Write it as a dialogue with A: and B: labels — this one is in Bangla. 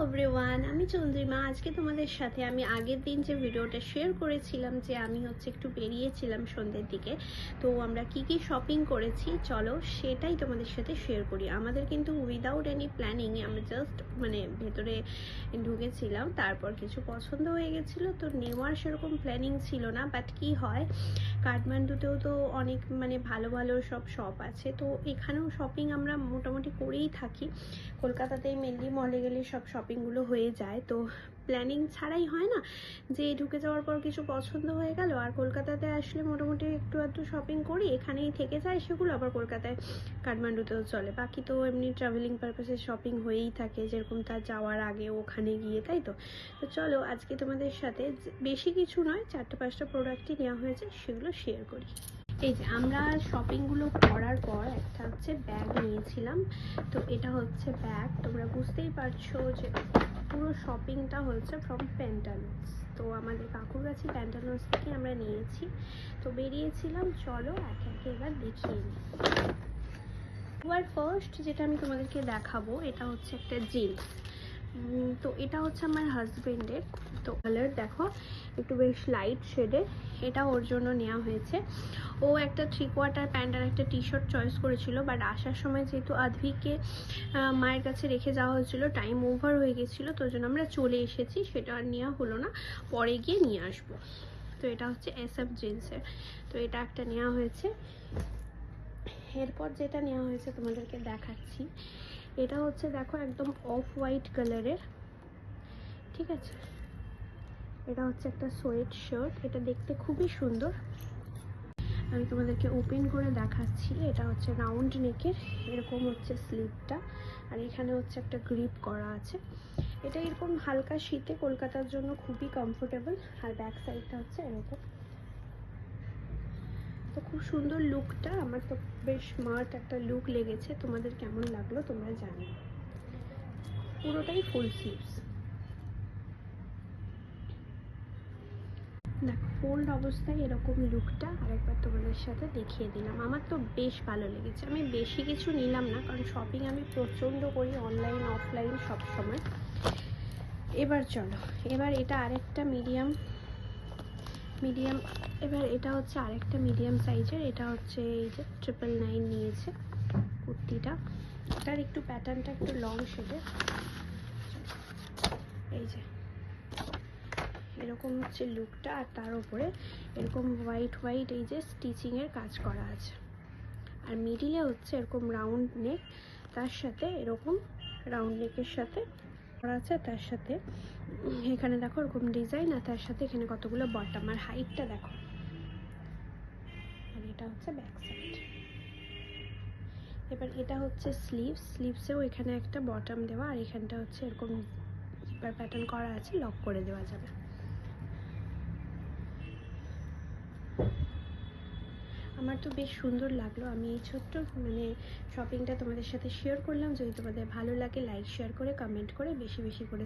A: এভরিওয়ান, আমি চন্দ্রিমা। আজকে তোমাদের সাথে আমি আগের দিন যে ভিডিওটা শেয়ার করেছিলাম যে আমি একটু বেরিয়েছিলাম সন্ধ্যের দিকে, তো আমরা কি কি শপিং করেছি চলো সেটাই তোমাদের সাথে শেয়ার করি। আমাদের কিন্তু উইদাউট এনি প্ল্যানিং আমরা জাস্ট ভেতরে ঢুকেছিলাম, তারপর কিছু পছন্দ হয়ে গেছিলো, তো নেওয়ার সেরকম প্ল্যানিং ছিল না। বাট কি হয়, কাঠমান্ডুতেও তো অনেক ভালো ভালো সব শপ আছে, তো এখানেও শপিং আমরা মোটামুটি করেই থাকি। কলকাতাতেই মেনলি মলে গেলে সব শপিংগুলো হয়ে যায়, তো প্ল্যানিং ছাড়াই হয় না যে ঢুকে যাওয়ার পর কিছু পছন্দ হয়ে গেল। আর কলকাতাতে আসলে মোটামুটি একটু আধটু শপিং করি, এখানেই থেকে যায় সেগুলো, আবার কলকাতায় কাঠমান্ডুতেও চলে। বাকি তো এমনি ট্রাভেলিং পারপাসে শপিং হয়েই থাকে, যেরকম তার যাওয়ার আগে ওখানে গিয়ে, তাই তো। তো চলো আজকে তোমাদের সাথে বেশি কিছু নয়, 4-5টা প্রোডাক্টই নেওয়া হয়েছে, সেগুলো শেয়ার করি। এই যে আমরা শপিংগুলো করার পর একটা হচ্ছে ব্যাগ নিয়েছিলাম। তো এটা হচ্ছে ব্যাগ, তোমরা বুঝতেই পারছো যে পুরো শপিংটা হচ্ছে ফ্রম প্যান্টালুন্স। তো আমাদের কাকুর কাছে প্যান্টালুন্স থেকে আমরা নিয়েছি, তো বেরিয়েছিলাম। চলো একে একে এবার দেখিয়ে নিই। এবার ফার্স্ট যেটা আমি তোমাদেরকে দেখাবো, এটা হচ্ছে একটা জিন্স। তো এটা হচ্ছে আমার হাজবেন্ডের। তো কালার দেখো একটু বেশ লাইট শেডের, এটা ওর জন্য নেওয়া হয়েছে। ও একটা 3/4 প্যান্ট আর একটা টি শার্ট চয়েস করেছিল, বাট আসার সময় যেহেতু আধভিকে মায়ের কাছে রেখে যাওয়া হয়েছিল, টাইম ওভার হয়ে গেছিলো, তো জন্য আমরা চলে এসেছি, সেটা আর নেওয়া হলো না, পরে গিয়ে নিয়ে আসবো। তো এটা হচ্ছে SF জিন্সের, তো এটা একটা নেওয়া হয়েছে। এরপর যেটা নেওয়া হয়েছে তোমাদেরকে দেখাচ্ছি, এটা হচ্ছে দেখো একদম অফ হোয়াইট কালারের, ঠিক আছে। এটা হচ্ছে একটা সোয়েট শার্ট, এটা দেখতে খুবই সুন্দর। আমি তোমাদেরকে ওপেন করে দেখাচ্ছি। এটা হচ্ছে রাউন্ড নেকের, এরকম হচ্ছে স্লিভটা, আর এখানে হচ্ছে একটা গ্রিপ করা আছে। এটা এরকম হালকা শীতে কলকাতার জন্য খুবই কমফোর্টেবল। আর ব্যাক সাইডটা হচ্ছে এরকম। তো খুব সুন্দর লুকটা, আমার তো বেশ স্মার্ট একটা লুক লেগেছে। তোমাদের কেমন লাগলো তোমরা জানিও। পুরোটাই ফুল স্লিভস, দেখো ফোল্ড অবস্থায় এরকম লুকটা আরেকবার তোমাদের সাথে দেখিয়ে দিলাম। আমার তো বেশ ভালো লেগেছে। আমি বেশি কিছু নিলাম না, কারণ শপিং আমি প্রচণ্ড করি, অনলাইন অফলাইন সব সময়। এবার চলো, এবার এটা আরেকটা মিডিয়াম, এবার এটা হচ্ছে আরেকটা মিডিয়াম সাইজের। এটা হচ্ছে এই যে 999 নিয়েছে কুর্তিটা। এটার একটু প্যাটার্নটা একটু লং শেডের, এই যে এরকম হচ্ছে লুকটা। আর তার উপরে এরকম হোয়াইট এই যে স্টিচিংয়ের কাজ করা আছে, আর মিডিলে হচ্ছে এরকম রাউন্ড নেক, তার সাথে এরকম রাউন্ড নেকের সাথে করা আছে, তার সাথে এখানে দেখো এরকম ডিজাইন, আর তার সাথে এখানে কতগুলো বটম। আর হাইটটা দেখো। আর এটা হচ্ছে ব্যাক সাইড। এবার এটা হচ্ছে স্লিভসেও এখানে একটা বটম দেওয়া, আর এখানটা হচ্ছে এরকম জিপার প্যাটার্ন করা আছে, লক করে দেওয়া যাবে। আমার তো বেশ সুন্দর লাগলো। আমি এই ছোট্ট শপিংটা তোমাদের সাথে শেয়ার করলাম। যদি তোমাদের ভালো লাগে, লাইক শেয়ার করে কমেন্ট করে বেশি বেশি করে